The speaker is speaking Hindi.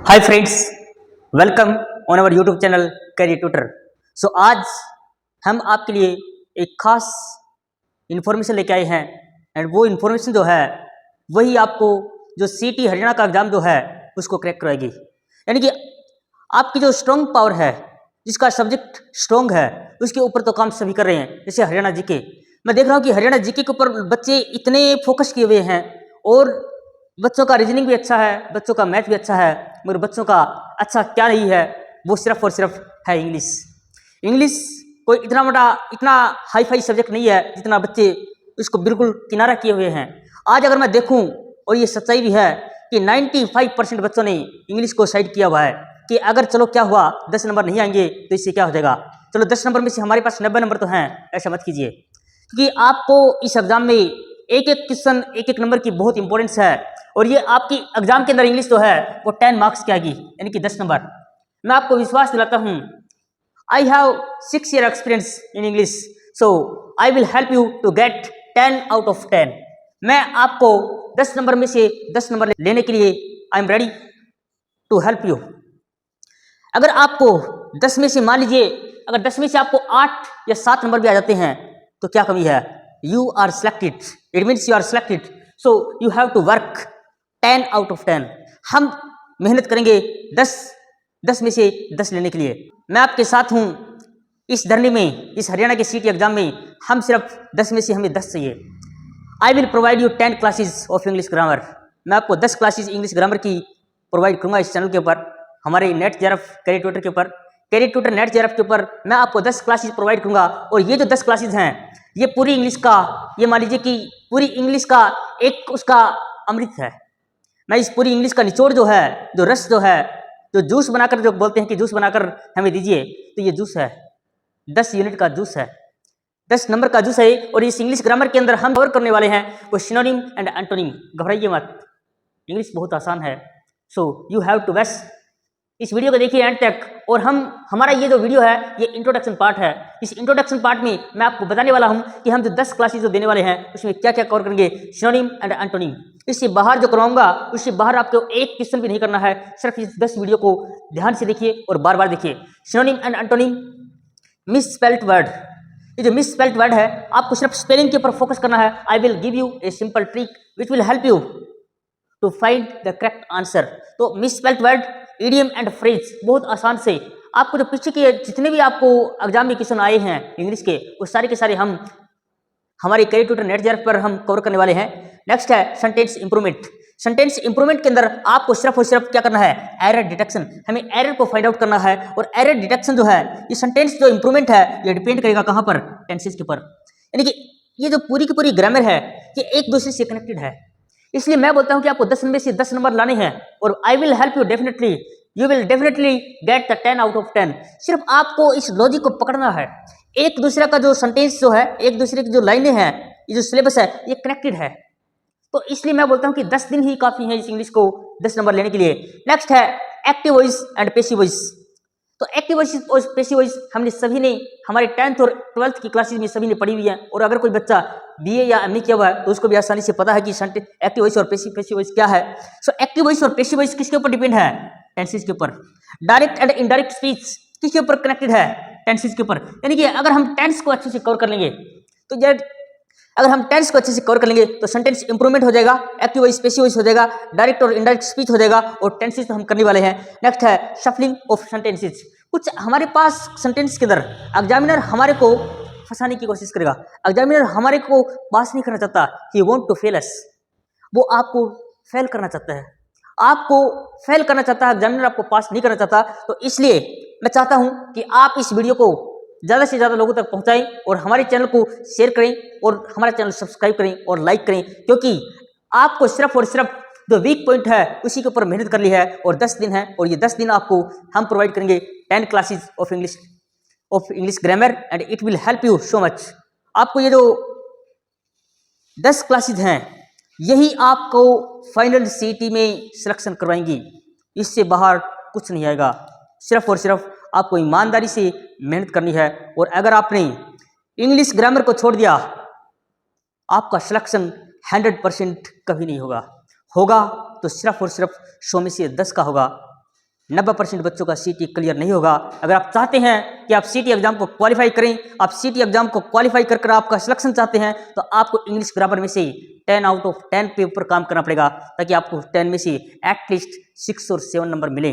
Hi friends, welcome on our YouTube channel career tutor. So आज हम आपके लिए एक खास इन्फॉर्मेशन लेके आए हैं एंड वो इन्फॉर्मेशन जो है वही आपको जो सीटी हरियाणा का एग्जाम जो है उसको क्रैक कराएगी। यानी कि आपकी जो स्ट्रॉन्ग पावर है, जिसका सब्जेक्ट स्ट्रॉन्ग है, उसके ऊपर तो काम सभी कर रहे हैं। जैसे हरियाणा जीके, मैं देख रहा हूँ कि हरियाणा जीके के ऊपर बच्चे इतने फोकस किए हुए हैं और बच्चों का रीजनिंग भी अच्छा है, बच्चों का मैथ भी अच्छा है, मगर बच्चों का अच्छा क्या नहीं है, वो सिर्फ और सिर्फ है इंग्लिश। इंग्लिश कोई इतना बड़ा, इतना हाई फाई सब्जेक्ट नहीं है जितना बच्चे इसको बिल्कुल किनारा किए हुए हैं। आज अगर मैं देखूं, और ये सच्चाई भी है कि 95% बच्चों ने इंग्लिश को साइड किया हुआ है कि अगर चलो क्या हुआ 10 नंबर नहीं आएंगे तो इससे क्या हो जाएगा, चलो 10 नंबर में से हमारे पास 90 नंबर तो हैं, ऐसा मत कीजिए। क्योंकि आपको इस एग्जाम में एक एक क्वेश्चन, एक एक नंबर की बहुत इंपॉर्टेंस है और ये आपकी एग्जाम के अंदर इंग्लिश जो है वो 10 मार्क्स की आएगी, यानी कि 10 नंबर। मैं आपको विश्वास दिलाता हूँ, I have 6 year experience in English, so I will help you to get 10 out of 10। मैं आपको 10 नंबर में से 10 नंबर लेने के लिए I am ready to help you. अगर आपको 10 में से, मान लीजिए अगर 10 में से आपको 8 या 7 नंबर भी आ जाते हैं तो क्या कमी है, you are selected, it means you are selected, so you have to work 10 out of 10। हम मेहनत करेंगे 10 में से 10 लेने के लिए। मैं आपके साथ हूं इस धरने में, इस हरियाणा के सीटी एग्जाम में। हम सिर्फ 10 में से हमें 10 चाहिए। I will provide you 10 classes of English grammar. मैं आपको 10 क्लासेस इंग्लिश ग्रामर की प्रोवाइड करूंगा इस चैनल के ऊपर, हमारे नेट जेआरएफ कैरियर ट्यूटर के ऊपर, कैरियर ट्यूटर नेट जेआरएफ के ऊपर मैं आपको 10 क्लासेस प्रोवाइड करूंगा। और ये जो 10 क्लासेस हैं, ये पूरी इंग्लिश का, ये मान लीजिए कि पूरी इंग्लिश का एक उसका अमृत है। मैं इस पूरी इंग्लिश का निचोड़ जो है, जो रस जो है, जो जूस बनाकर, जो बोलते हैं कि जूस बनाकर हमें दीजिए, तो ये जूस है, 10 यूनिट का जूस है, 10 नंबर का जूस है। और इस इंग्लिश ग्रामर के अंदर हम कवर करने वाले हैं वो सिनोनिम एंड एंटोनिम। घबराइए मत, इंग्लिश बहुत आसान है। So you have to best इस वीडियो को देखिए एंड तक। और हमारा ये जो वीडियो है ये इंट्रोडक्शन पार्ट है। इस इंट्रोडक्शन पार्ट में मैं आपको बताने वाला हूं कि हम जो 10 क्लासेस जो देने वाले हैं उसमें क्या क्या कवर करेंगे, सिनोनिम एंड एंटोनिम। इससे बाहर जो करवाऊंगा उससे बाहर आपको एक क्वेश्चन भी नहीं करना है, सिर्फ इस 10 वीडियो को ध्यान से देखिए और बार बार देखिए। Synonym and antonym, miss spelt word, ये जो मिस स्पेल्ट वर्ड है आपको सिर्फ स्पेलिंग के ऊपर फोकस करना है। I will give you a simple trick which will help you to find the correct answer. तो misspelt word, idiom and phrase, बहुत आसान से आपको जो पीछे के जितने भी आपको एग्जाम में क्वेश्चन आए हैं इंग्लिश के, वो सारे के सारे हम हमारे कैरियर ट्यूटर नेट जेआरएफ पर हम कवर करने वाले हैं। नेक्स्ट है सेंटेंस इंप्रूवमेंट। सेंटेंस इंप्रूवमेंट के अंदर आपको सिर्फ और सिर्फ क्या करना है, एरर डिटेक्शन। हमें एरर को फाइंड आउट करना है और एरर डिटेक्शन जो है, ये सेंटेंस जो इंप्रूवमेंट है ये डिपेंड करेगा कहां पर, टेंसेस के ऊपर। यानी कि ये जो पूरी की पूरी ग्रामर है ये एक दूसरे से कनेक्टेड है। इसलिए मैं बोलता हूं कि आपको 10 में से 10 नंबर लाने हैं और आई will help you definitely, you will definitely get the 10 out of 10। सिर्फ आपको इस लॉजिक को पकड़ना है। एक दूसरे का जो सेंटेंस जो है, एक दूसरे की जो लाइनें हैं, ये जो सिलेबस है ये कनेक्टेड है। तो इसलिए मैं बोलता हूं कि 10 दिन ही काफी है इस इंग्लिश को 10 नंबर लेने के लिए। नेक्स्ट है active voice and passive voice. तो एक्टिव वॉइस और पैसिव वॉइस हमने सभी ने हमारे 10th और 12th की क्लासेस में सभी ने पढ़ी हुई है। और अगर कोई बच्चा बीए या एमए किया हुआ है तो उसको भी आसानी से पता है कि एक्टिव वॉइस और पैसिव वॉइस क्या है। सो एक्टिव वॉइस और पैसिव वॉइस किसके ऊपर डिपेंड है, टेंसेस के ऊपर। डायरेक्ट एंड इनडायरेक्ट स्पीच किसके ऊपर कनेक्टेड है, टेंसेस के ऊपर। यानी कि अगर हम टेंस को अच्छे से कवर कर लेंगे तो अगर हम टेंस को अच्छे से कवर कर लेंगे तो सेंटेंस इंप्रूवमेंट हो जाएगा, एक्टिव वॉइस पैसिव वॉइस हो जाएगा, डायरेक्ट और इनडायरेक्ट स्पीच हो जाएगा और टेंसेस तो हम करने वाले हैं। नेक्स्ट है शफलिंग ऑफ सेंटेंसेस। कुछ हमारे पास सेंटेंस के अंदर एग्जामिनर हमारे को फंसाने की कोशिश करेगा, एग्जामिनर हमारे को पास नहीं करना चाहता, ही वांट टू फेल अस, वो आपको फेल करना चाहता है, आपको फेल करना चाहता है, एग्जामिनर आपको पास नहीं करना चाहता। तो इसलिए मैं चाहता हूं कि आप इस वीडियो को ज़्यादा से ज़्यादा लोगों तक पहुंचाएं और हमारे चैनल को शेयर करें और हमारा चैनल सब्सक्राइब करें और लाइक करें, क्योंकि आपको सिर्फ और सिर्फ जो वीक पॉइंट है उसी के ऊपर मेहनत कर ली है और 10 दिन है और ये 10 दिन आपको हम प्रोवाइड करेंगे 10 classes of English grammar and it will help you so much. आपको ये जो 10 क्लासेस हैं यही आपको फाइनल सीटी में सिलेक्शन करवाएंगी, इससे बाहर कुछ नहीं आएगा। सिर्फ और सिर्फ आपको ईमानदारी से मेहनत करनी है। और अगर आपने इंग्लिश ग्रामर को छोड़ दिया आपका सिलेक्शन 100% कभी नहीं होगा, होगा तो सिर्फ और सिर्फ 100 में से 10 का होगा। 90% बच्चों का सीटी क्लियर नहीं होगा। अगर आप चाहते हैं कि आप सीटी एग्जाम को क्वालिफाई करें, आप सीटी एग्जाम को क्वालिफाई कर आपका सिलेक्शन चाहते हैं, तो आपको इंग्लिश ग्रामर में से 10 आउट ऑफ 10 पे ऊपर काम करना पड़ेगा, ताकि आपको 10 में से एटलीस्ट 6 और 7 नंबर मिले।